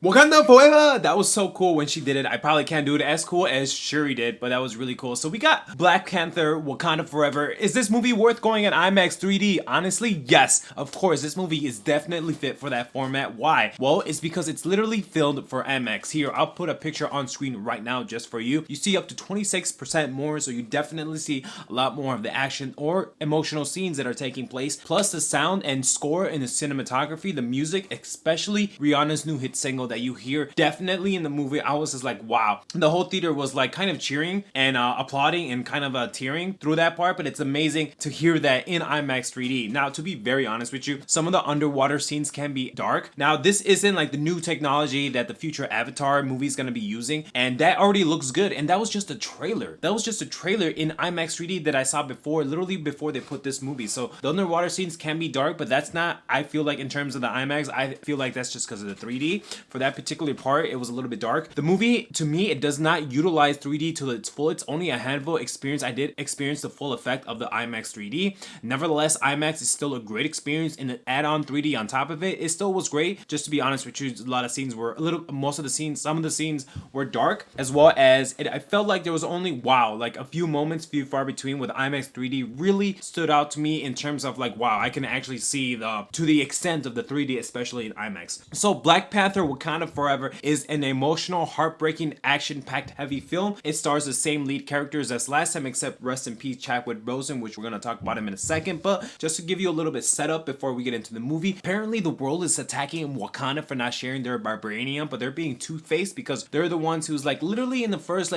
Wakanda forever! That was so cool when she did it. I probably can't do it as cool as Shuri did, but that was really cool. So we got Black Panther, Wakanda Forever. Is this movie worth going in IMAX 3D? Honestly, yes. Of course, this movie is definitely fit for that format. Why? Well, it's because it's literally filmed for IMAX. Here, I'll put a picture on screen right now just for you. You see up to 26% more, so you definitely see a lot more of the action or emotional scenes that are taking place. Plus the sound and score and the cinematography, the music, especially Rihanna's new hit single that you hear definitely in the movie. I was just like, wow. The whole theater was like kind of cheering and applauding and kind of tearing through that part, but it's amazing to hear that in IMAX 3D. Now, to be very honest with you, some of the underwater scenes can be dark. Now, this isn't like the new technology that the future Avatar movie is going to be using, and that already looks good. And that was just a trailer. That was just a trailer in IMAX 3D that I saw before, literally before they put this movie. So the underwater scenes can be dark, but that's not, I feel like in terms of the IMAX, I feel like that's just because of the 3D. For that particular part, it was a little bit dark. The movie, to me, it does not utilize 3D to its full. It's only a handful experience. I did experience the full effect of the IMAX 3D. Nevertheless, IMAX is still a great experience, and an add-on 3D on top of it, it still was great. Just to be honest with you, a lot of scenes were some of the scenes were dark, as well as I felt like there was only, like a few moments, few far between, with IMAX 3D really stood out to me in terms of like, wow, I can actually see to the extent of the 3D, especially in IMAX. So Black Panther Wakanda Forever is an emotional, heartbreaking, action-packed heavy film. It stars the same lead characters as last time, except rest in peace Chadwick Boseman, which we're going to talk about him in a second. But just to give you a little bit setup before we get into the movie, apparently the world is attacking Wakanda for not sharing their vibranium, but they're being two-faced because they're the ones who's like literally in the first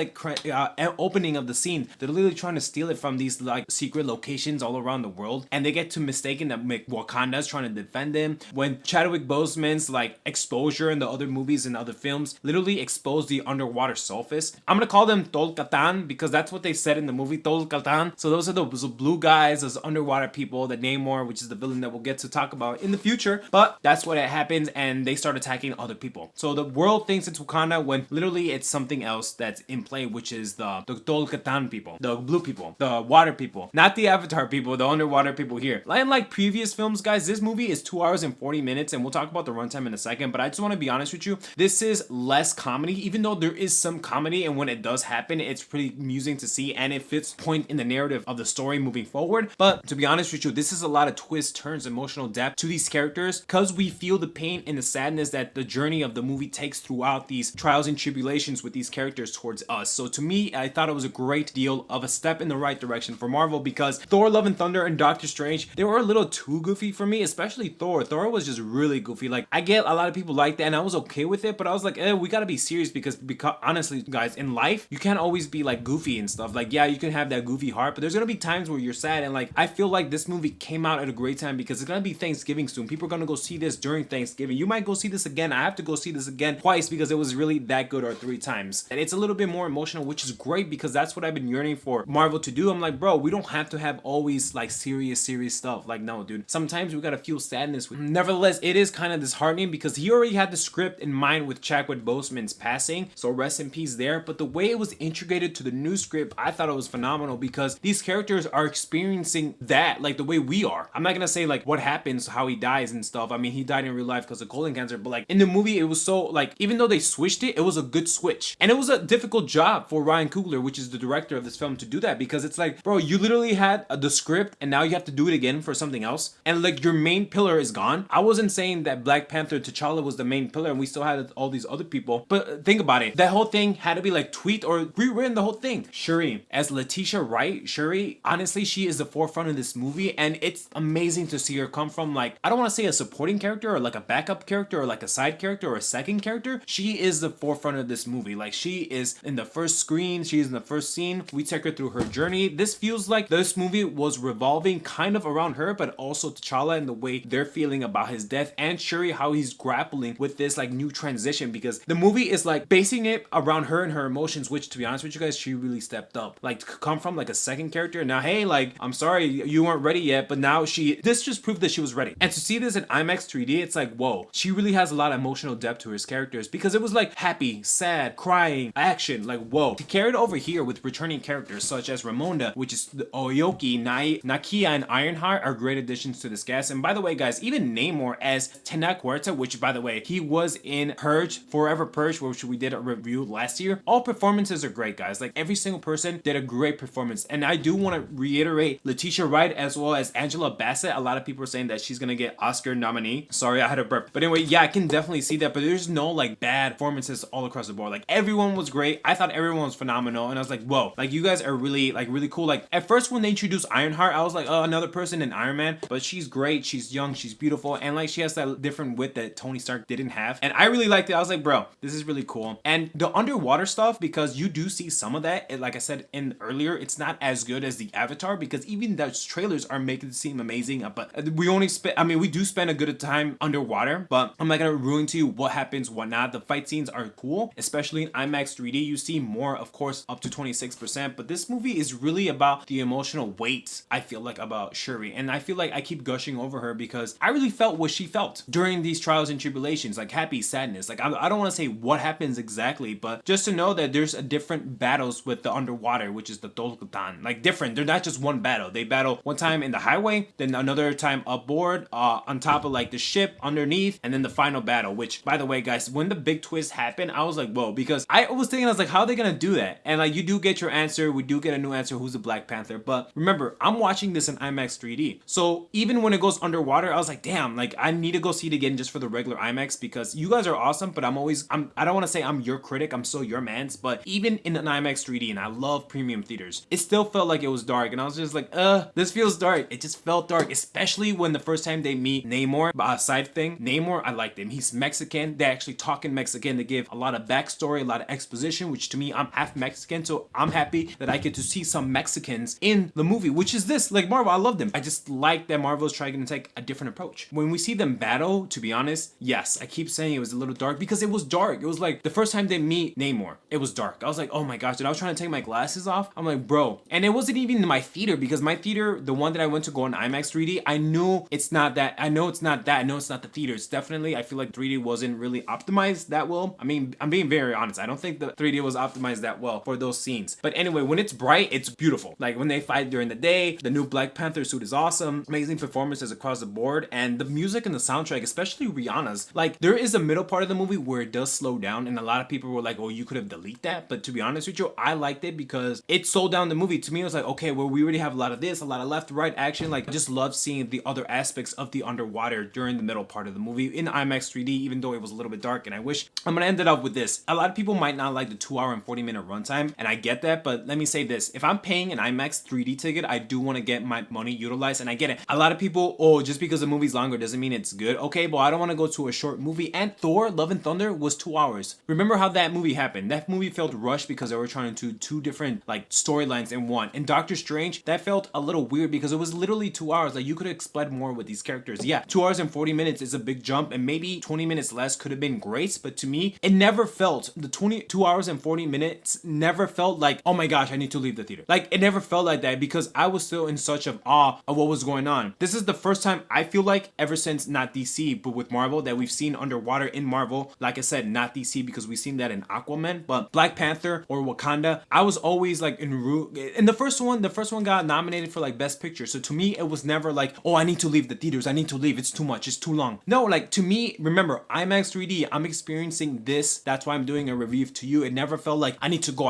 opening of the scene, they're literally trying to steal it from these like secret locations all around the world, and they get to mistaken that Wakanda's trying to defend them. When Chadwick Boseman's like exposure in the other movies and other films literally exposed the underwater surface, I'm gonna call them Tolkatan because that's what they said in the movie, Tolkatan. So those are those blue guys, those underwater people, the Namor, which is the villain that we'll get to talk about in the future. But that's what happens, and they start attacking other people. So the world thinks it's Wakanda when literally it's something else that's in play, which is the Tolkatan people, the blue people, the water people, not the Avatar people, the underwater people here. Like previous films, guys, this movie is 2 hours and 40 minutes, and we'll talk about the runtime in a second, but I just want to be honest with you, this is less comedy, even though there is some comedy, and when it does happen, it's pretty amusing to see, and it fits point in the narrative of the story moving forward. But to be honest with you, this is a lot of twists, turns, emotional depth to these characters, because we feel the pain and the sadness that the journey of the movie takes throughout these trials and tribulations with these characters towards us. So to me, I thought it was a great deal of a step in the right direction for Marvel, because Thor Love and Thunder and Doctor Strange, they were a little too goofy for me, especially Thor. Thor was just really goofy. Like, I get a lot of people like that, and I was okay with it, but I was like, we gotta be serious, because honestly, guys, in life, you can't always be like goofy and stuff. Like, yeah, you can have that goofy heart, but there's gonna be times where you're sad, and like, I feel like this movie came out at a great time because it's gonna be Thanksgiving soon. People are gonna go see this during Thanksgiving. You might go see this again. I have to go see this again twice because it was really that good, or 3 times. And it's a little bit more emotional, which is great because that's what I've been yearning for Marvel to do. I'm like, bro, we don't have to have always like serious stuff. Like, no, dude. Sometimes we gotta feel sadness. Nevertheless, it is kind of disheartening because he already had the script in mind with Chadwick Boseman's passing, so rest in peace there. But the way it was integrated to the new script, I thought it was phenomenal because these characters are experiencing that like the way we are. I'm not gonna say like what happens, how he dies and stuff. I mean, he died in real life because of colon cancer, but like in the movie, it was so like, even though they switched it, it was a good switch. And it was a difficult job for Ryan Coogler, which is the director of this film, to do that, because it's like, bro, you literally had the script and now you have to do it again for something else, and like your main pillar is gone. I wasn't saying that Black Panther T'Challa was the main pillar and we still had all these other people, but think about it, that whole thing had to be like tweaked or rewritten, the whole thing. Shuri as Letitia Wright, Shuri, honestly, she is the forefront of this movie, and it's amazing to see her come from, like, I don't want to say a supporting character or like a backup character or like a side character or a second character. She is the forefront of this movie. Like, she is in the first screen, she is in the first scene. We take her through her journey. This feels like this movie was revolving kind of around her, but also T'Challa and the way they're feeling about his death, and Shuri, how he's grappling with this like new transition, because the movie is like basing it around her and her emotions, which, to be honest with you guys, she really stepped up. Like, to come from like a second character, now, hey, like, I'm sorry you weren't ready yet, but now this just proved that she was ready. And to see this in IMAX 3D, it's like, whoa, she really has a lot of emotional depth to her characters, because it was like happy, sad, crying, action, like, whoa. She carried over here with returning characters such as Ramonda, which is Oyoki, Nakia, and Ironheart are great additions to this cast. And by the way, guys, even Namor as Tena Huerta, which, by the way, he was was in Purge, Forever Purge, which we did a review last year. All performances are great, guys. Like every single person did a great performance. And I do want to reiterate Letitia Wright as well as Angela Bassett. A lot of people are saying that she's gonna get Oscar nominee. Sorry, I had a burp. But anyway, yeah, I can definitely see that. But there's no like bad performances all across the board. Like everyone was great. I thought everyone was phenomenal. And I was like, whoa, like you guys are really cool. Like at first when they introduced Ironheart, I was like, oh, another person in Iron Man. But she's great. She's young. She's beautiful. And like she has that different wit that Tony Stark didn't have. And I really liked it. I was like, bro, this is really cool. And the underwater stuff, because you do see some of that. Like I said in earlier, it's not as good as the Avatar because even those trailers are making it seem amazing. But we only we do spend a good time underwater, but I'm not gonna ruin to you what happens, what not. The fight scenes are cool, especially in IMAX 3D. You see more, of course, up to 26%. But this movie is really about the emotional weight, I feel like, about Shuri. And I feel like I keep gushing over her because I really felt what she felt during these trials and tribulations, like happy, sadness. Like I don't want to say what happens exactly, but just to know that there's a different battles with the underwater, which is the Tolkatan. Like different. They're not just one battle. They battle one time in the highway, then another time aboard, on top of like the ship underneath, and then the final battle, which by the way, guys, when the big twist happened, I was like, whoa, because I was thinking, I was like, how are they gonna do that? And like you do get your answer. We do get a new answer, who's the Black Panther. But remember, I'm watching this in IMAX 3D. So even when it goes underwater, I was like, damn, like I need to go see it again just for the regular IMAX because you guys are awesome, but I don't want to say I'm your critic, I'm still your man's, but even in an IMAX 3D, and I love premium theaters, it still felt like it was dark, and I was just like, this feels dark. It just felt dark, especially when the first time they meet Namor. Side thing, Namor, I liked him. He's Mexican. They actually talk in Mexican. They give a lot of backstory, a lot of exposition, which to me, I'm half Mexican, so I'm happy that I get to see some Mexicans in the movie, which is this. Like Marvel, I love them. I just like that Marvel's trying to take a different approach. When we see them battle, to be honest, yes, I keep saying it was a little dark because it was dark. It was like the first time they meet Namor, it was dark. I was like, oh my gosh, dude, I was trying to take my glasses off. I'm like, bro. And it wasn't even in my theater because my theater, the one that I went to go in IMAX 3D, I knew it's not that. I know it's not that. I know it's not the theater. It's definitely, I feel like 3D wasn't really optimized that well. I mean, I'm being very honest. I don't think the 3D was optimized that well for those scenes. But anyway, when it's bright, it's beautiful. Like when they fight during the day, the new Black Panther suit is awesome. Amazing performances across the board. And the music and the soundtrack, especially Rihanna's, like there is a middle part of the movie where it does slow down. And a lot of people were like, oh, you could have deleted that. But to be honest with you, I liked it because it slowed down the movie. To me, it was like, okay, well, we already have a lot of this, a lot of left, right action. Like I just love seeing the other aspects of the underwater during the middle part of the movie in IMAX 3D, even though it was a little bit dark. And I wish, I'm gonna end it up with this. A lot of people might not like the 2-hour and 40-minute runtime, and I get that, but let me say this. If I'm paying an IMAX 3D ticket, I do want to get my money utilized, and I get it. A lot of people, oh, just because the movie's longer doesn't mean it's good. Okay, well, I don't want to go to a short movie, and Thor, Love and Thunder was 2 hours. Remember how that movie happened? That movie felt rushed because they were trying to do two different like storylines in one. And Doctor Strange, that felt a little weird because it was literally 2 hours. Like you could have explored more with these characters. Yeah, 2 hours and 40 minutes is a big jump, and maybe 20 minutes less could have been great, but to me, it never felt, the 22 hours and 40 minutes never felt like, oh my gosh, I need to leave the theater. Like it never felt like that because I was still in such of awe of what was going on. This is the first time I feel like ever since not DC, but with Marvel, that we've seen underwater in Marvel. Like I said, not DC because we've seen that in Aquaman, but Black Panther or Wakanda, I was always like in the first one got nominated for like Best Picture. So to me, it was never like, oh, I need to leave the theaters. I need to leave. It's too much. It's too long. No, like to me, remember, IMAX 3D, I'm experiencing this. That's why I'm doing a review to you. It never felt like I need to go.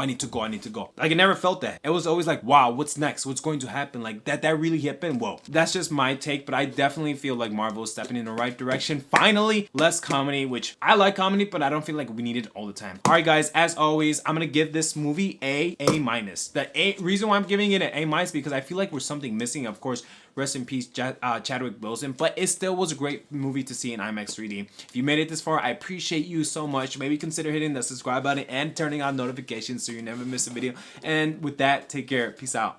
Like it never felt that. It was always like, wow, what's next? What's going to happen? Like that really happened. Whoa. That's just my take, but I definitely feel like Marvel is stepping in the right direction. Finally, less comedy, which I like comedy, but I don't feel like we need it all the time. All right, guys, as always, I'm going to give this movie A-. The reason why I'm giving it an A- because I feel like there's something missing. Of course, rest in peace, Chadwick Boseman, but it still was a great movie to see in IMAX 3D. If you made it this far, I appreciate you so much. Maybe consider hitting the subscribe button and turning on notifications so you never miss a video. And with that, take care. Peace out.